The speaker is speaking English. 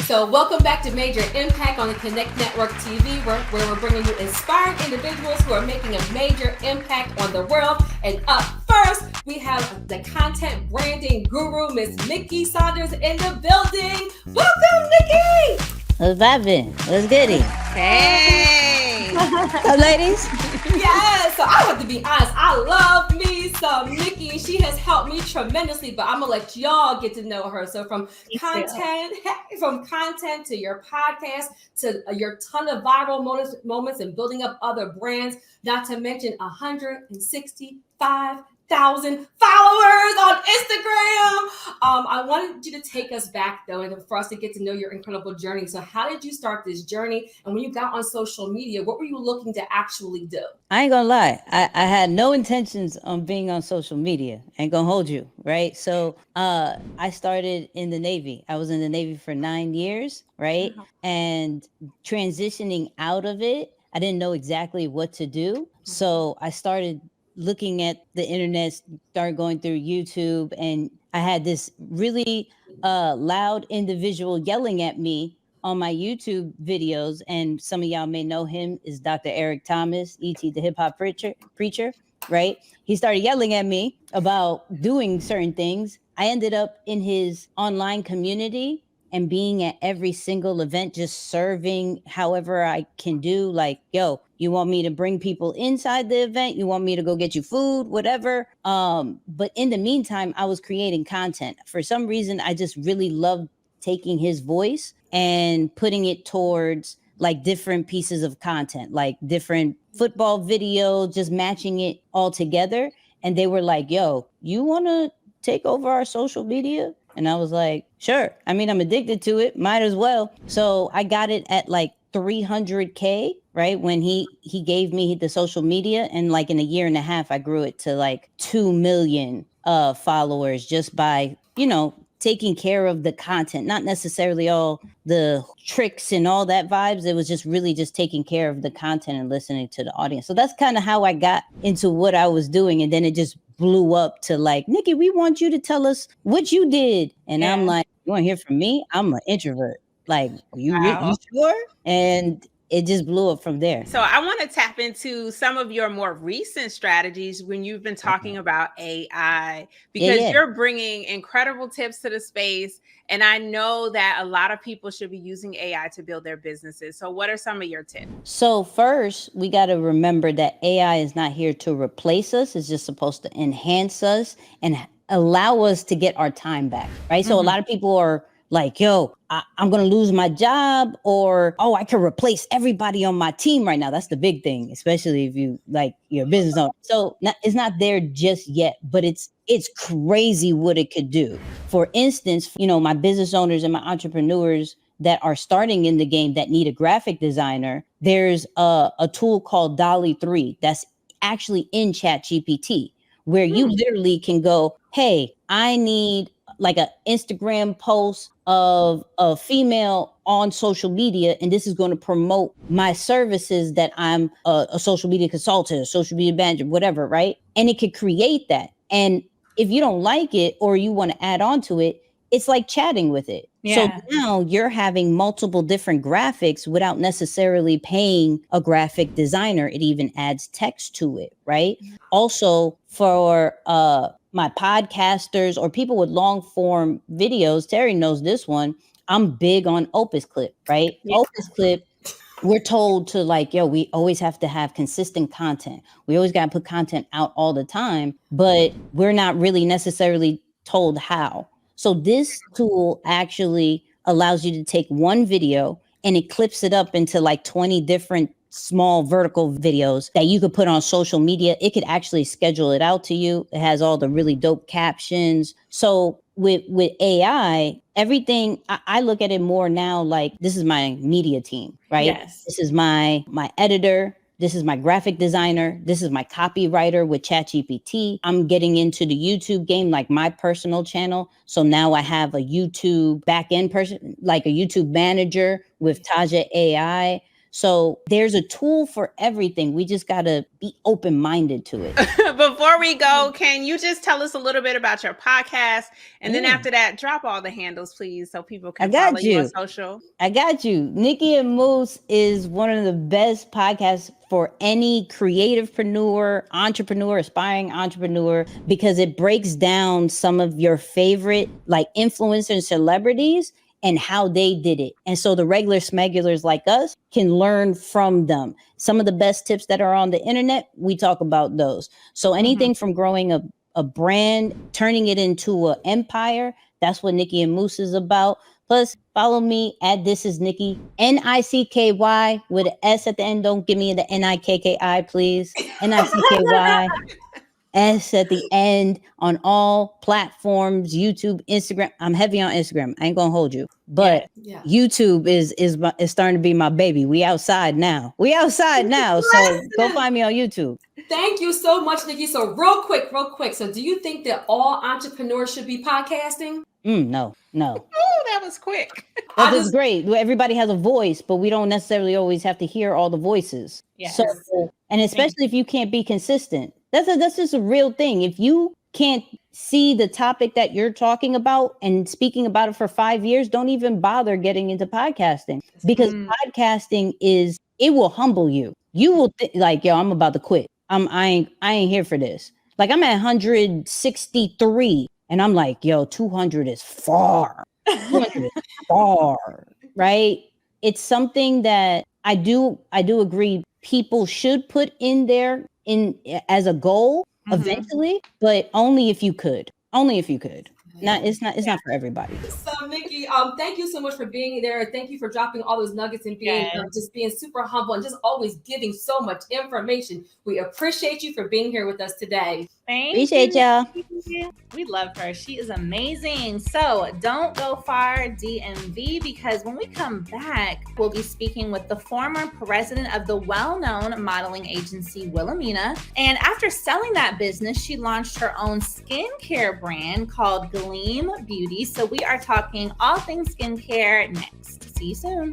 So welcome back to Major Impact on the Connect Network TV, where we're bringing you inspiring individuals who are making a major impact on the world. And up first, we have the content branding guru, Miss Nicky Saunders, in the building. Welcome, Nicky! What's vibing? What's goody? Hey! So, ladies? Yeah, so I have to be honest, I love me some Nicky. She has helped me tremendously, but I'm gonna let y'all get to know her. So from content to your podcast to your ton of viral moments and building up other brands, not to mention 165,000 followers on Instagram. I wanted you to take us back though, and for us to get to know your incredible journey. So how did you start this journey? And when you got on social media, what were you looking to actually do? I ain't gonna lie. I had no intentions on being on social media. Ain't gonna hold you, right? So I started in the Navy. I was in the Navy for 9 years, right? And transitioning out of it, I didn't know exactly what to do. So I started looking at the internet, started going through YouTube, and I had this really loud individual yelling at me on my YouTube videos. And some of y'all may know him, is Dr. Eric Thomas, E.T. the hip hop preacher, right? He started yelling at me about doing certain things. I ended up in his online community and being at every single event, just serving however I can do. Like, yo, you want me to bring people inside the event? You want me to go get you food, whatever. But in the meantime, I was creating content. For some reason, I just really loved taking his voice and putting it towards like different pieces of content, like different football videos, just matching it all together. And they were like, yo, you want to take over our social media? And I was like, sure. I mean, I'm addicted to it. Might as well. So I got it at like 300K, right? When he gave me the social media, and like in a year and a half, I grew it to like 2 million followers just by, taking care of the content, not necessarily all the tricks and all that vibes. It was just really just taking care of the content and listening to the audience. So that's kind of how I got into what I was doing. And then it just blew up to like, Nicky, we want you to tell us what you did. And I'm like, you want to hear from me? I'm an introvert. Like, you sure? And it just blew up from there. So I want to tap into some of your more recent strategies when you've been talking about AI, because you're bringing incredible tips to the space. And I know that a lot of people should be using AI to build their businesses. So what are some of your tips? So first, we got to remember that AI is not here to replace us. It's just supposed to enhance us and allow us to get our time back, right? So a lot of people are like, yo, I'm going to lose my job, or, oh, I can replace everybody on my team right now. That's the big thing, especially if you like your business owner. So it's not there just yet, but it's crazy what it could do. For instance, my business owners and my entrepreneurs that are starting in the game that need a graphic designer, there's a tool called Dolly 3 that's actually in ChatGPT, where you literally can go, hey, I need like an Instagram post of a female on social media, and this is going to promote my services that I'm a social media consultant, a social media manager, whatever, right? And it could create that. And if you don't like it or you want to add on to it, it's like chatting with it. So now you're having multiple different graphics without necessarily paying a graphic designer. It even adds text to it, right? Also, for my podcasters or people with long form videos, Terry knows this one, I'm big on Opus Clip, right? Opus Clip, we're told to like, yo, we always have to have consistent content. We always got to put content out all the time, but we're not really necessarily told how. So this tool actually allows you to take one video and it clips it up into like 20 different small vertical videos that you could put on social media. It could actually schedule it out to you. It has all the really dope captions. So with AI, everything, I look at it more now like this is my media team, right? Yes. This is my editor. This is my graphic designer. This is my copywriter with ChatGPT. I'm getting into the YouTube game, like my personal channel. So now I have a YouTube backend person, like a YouTube manager with Taja AI. So there's a tool for everything. We just got to be open-minded to it. Before we go, can you just tell us a little bit about your podcast? And then after that, drop all the handles, please, so people can follow you on social. I got you. Nicky and Moose is one of the best podcasts for any creativepreneur, entrepreneur, aspiring entrepreneur, because it breaks down some of your favorite like influencers and celebrities and how they did it. And so the regular smegulars like us can learn from them. Some of the best tips that are on the internet, we talk about those. So anything from growing a brand, turning it into an empire, that's what Nicky and Moose is about. Plus, follow me at This Is Nicky, Nicky with an S at the end. Don't give me the Nikki, please. Nicky. S at the end on all platforms, YouTube, Instagram. I'm heavy on Instagram. I ain't gonna hold you, but YouTube is starting to be my baby. We outside now. So go find me on YouTube. Thank you so much, Nicky. So real quick. So do you think that all entrepreneurs should be podcasting? No. Oh, that was quick. That is great. Everybody has a voice, but we don't necessarily always have to hear all the voices. Yes. So, and especially if you can't be consistent. That's just a real thing. If you can't see the topic that you're talking about and speaking about it for 5 years, don't even bother getting into podcasting, because podcasting it will humble you. You will like, yo, I'm about to quit. I ain't here for this. Like I'm at 163 and I'm like, yo, 200 is far. 200 is far, right? It's something that I do agree people should put in there as a goal eventually, but only if you could. It's not for everybody. So Nicky, thank you so much for being there. Thank you for dropping all those nuggets and being just being super humble and just always giving so much information. We appreciate you for being here with us today. Appreciate y'all. We love her. She is amazing. So don't go far, DMV, because when we come back, we'll be speaking with the former president of the well-known modeling agency, Wilhelmina. And after selling that business, she launched her own skincare brand called Glean Beauty. So we are talking all things skincare next. See you soon.